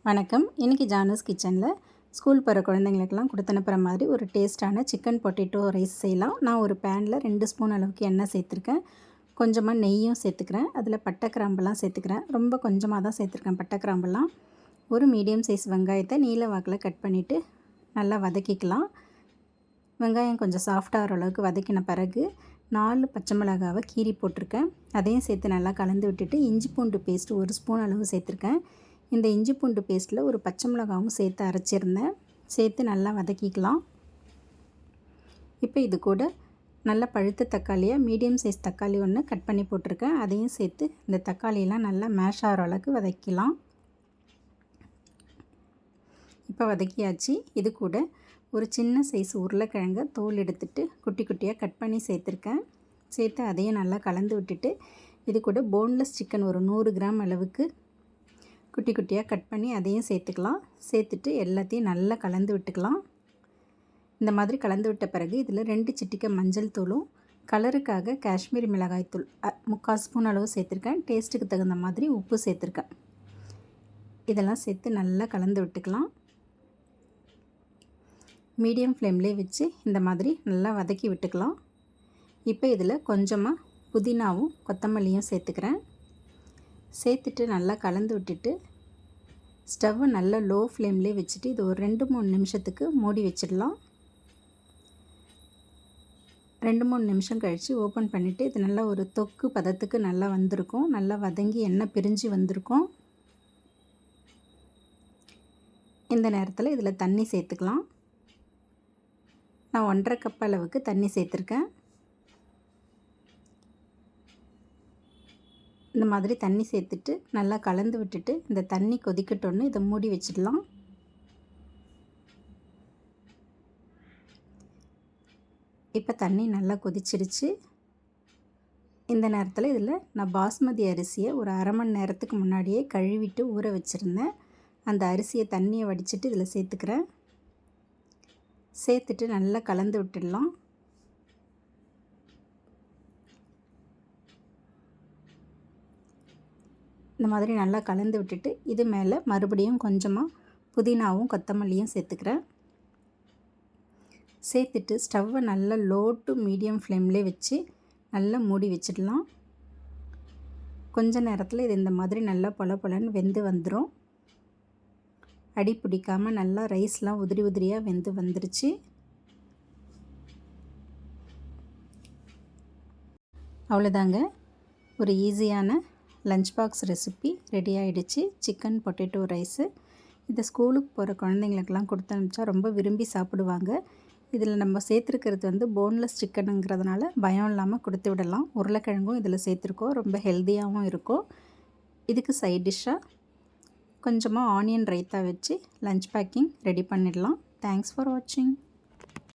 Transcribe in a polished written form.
வணக்கம். இன்றைக்கி ஜானூஸ் கிச்சனில் ஸ்கூல் போகிற குழந்தைங்களுக்கெல்லாம் கொடுத்து அனுப்புகிற மாதிரி ஒரு டேஸ்ட்டான சிக்கன் பொட்டேட்டோ ரைஸ் செய்யலாம். நான் ஒரு பேனில் 2 ஸ்பூன் அளவுக்கு எண்ணெய் சேர்த்துருக்கேன். கொஞ்சமாக நெய்யும் சேர்த்துக்கிறேன். அதில் பட்டை கிராம்பெல்லாம் சேர்த்துக்கிறேன். ரொம்ப கொஞ்சமாக தான் சேர்த்துருக்கேன் பட்டை கிராம்பெல்லாம். ஒரு மீடியம் சைஸ் வெங்காயத்தை நீல வாக்கில் கட் பண்ணிவிட்டு நல்லா வதக்கிக்கலாம். வெங்காயம் கொஞ்சம் சாஃப்டாகிற அளவுக்கு வதக்கின பிறகு 4 பச்சை மிளகாவை கீறி போட்டிருக்கேன். அதையும் சேர்த்து நல்லா கலந்து விட்டுட்டு இஞ்சி பூண்டு பேஸ்ட் 1 ஸ்பூன் அளவு சேர்த்துருக்கேன். இந்த இஞ்சி பூண்டு பேஸ்ட்டில் ஒரு பச்சை மிளகாவும் சேர்த்து அரைச்சிருந்தேன். சேர்த்து நல்லா வதக்கிக்கலாம். இப்போ இது கூட நல்ல பழுத்த தக்காளியாக மீடியம் சைஸ் தக்காளி ஒன்று கட் பண்ணி போட்டிருக்கேன். அதையும் சேர்த்து இந்த தக்காளியெல்லாம் நல்லா மேஷ் ஆகிற அளவுக்கு வதக்கிக்கலாம். இப்போ வதக்கியாச்சு. இது கூட ஒரு சின்ன சைஸ் உருளைக்கிழங்கை தோல் எடுத்துட்டு குட்டி குட்டியாக கட் பண்ணி சேர்த்துருக்கேன். சேர்த்து அதையும் நல்லா கலந்து விட்டுட்டு இது கூட போன்லெஸ் சிக்கன் ஒரு 100 கிராம் அளவுக்கு குட்டி குட்டியாக கட் பண்ணி அதையும் சேர்த்துக்கலாம். சேர்த்துட்டு எல்லாத்தையும் நல்லா கலந்து விட்டுக்கலாம். இந்த மாதிரி கலந்து விட்ட பிறகு இதில் 2 சிட்டிகை மஞ்சள் தூளும் கலருக்காக காஷ்மீரி மிளகாய் தூள் 3/4 ஸ்பூன் அளவு சேர்த்துருக்கேன். டேஸ்ட்டுக்கு தகுந்த மாதிரி உப்பு சேர்த்துருக்கேன். இதெல்லாம் சேர்த்து நல்லா கலந்து விட்டுக்கலாம். மீடியம் ஃப்ளேம்லேயே வச்சு இந்த மாதிரி நல்லா வதக்கி விட்டுக்கலாம். இப்போ இதில் கொஞ்சமாக புதினாவும் கொத்தமல்லியும் சேர்த்துக்கிறேன். சேர்த்துட்டு நல்லா கலந்து விட்டுட்டு ஸ்டவ்வை நல்லா லோ ஃப்ளேம்லேயே வச்சுட்டு இது ஒரு 2-3 நிமிஷத்துக்கு மூடி வச்சிடலாம். 2-3 நிமிஷம் கழித்து ஓப்பன் பண்ணிவிட்டு இது நல்லா ஒரு தொக்கு பதத்துக்கு நல்லா வந்திருக்கும். நல்லா வதங்கி எண்ணெய் பிரிஞ்சு வந்திருக்கும். இந்த நேரத்தில் இதில் தண்ணி சேர்த்துக்கலாம். நான் 1.5 கப் அளவுக்கு தண்ணி சேர்த்துருக்கேன். இந்த மாதிரி தண்ணி சேர்த்துட்டு நல்லா கலந்து விட்டுட்டு இந்த தண்ணி கொதிக்கட்டோன்னு இதை மூடி வச்சிடலாம். இப்போ தண்ணி நல்லா கொதிச்சிடுச்சு. இந்த நேரத்தில் இதில் நான் பாஸ்மதி அரிசியை ஒரு அரை மணி நேரத்துக்கு முன்னாடியே கழுவிட்டு ஊற வச்சுருந்தேன். அந்த அரிசியை தண்ணியை வடிச்சிட்டு இதில் சேர்த்துக்கிறேன். சேர்த்துட்டு நல்லா கலந்து விட்டுடலாம். இந்த மாதிரி நல்லா கலந்து விட்டுட்டு இது மேலே மறுபடியும் கொஞ்சமாக புதினாவும் கொத்தமல்லியும் சேர்த்துக்கிறேன். சேர்த்துட்டு ஸ்டவ்வை நல்லா லோ டு மீடியம் ஃப்ளேம்லேயே வச்சு நல்லா மூடி வச்சிடலாம். கொஞ்ச நேரத்தில் இது இந்த மாதிரி நல்லா பொலன்னு வெந்து வந்துடும். அடி பிடிக்காமல் நல்லா ரைஸ்லாம் உதிரி உதிரியாக வெந்து வந்துருச்சு. அவ்வளோதாங்க, ஒரு ஈஸியான லஞ்ச் பாக்ஸ் ரெசிபி ரெடி ஆகிடுச்சு. Chicken potato rice. இதை ஸ்கூலுக்கு போகிற குழந்தைங்களுக்கெல்லாம் கொடுத்து அனுப்பிச்சா ரொம்ப விரும்பி சாப்பிடுவாங்க. இதில் நம்ம சேர்த்துருக்கிறது போன்லெஸ் சிக்கனுங்கிறதுனால பயம் இல்லாமல் கொடுத்து விடலாம். உருளைக்கிழங்கும் இதில் சேர்த்துருக்கோம். ரொம்ப ஹெல்த்தியாகவும் இருக்கும். இதுக்கு சைட் டிஷ்ஷாக கொஞ்சமாக ஆனியன் ரைத்தா வச்சு லஞ்ச் பேக்கிங் ரெடி பண்ணிடலாம். தேங்க்ஸ் ஃபார் வாட்சிங்.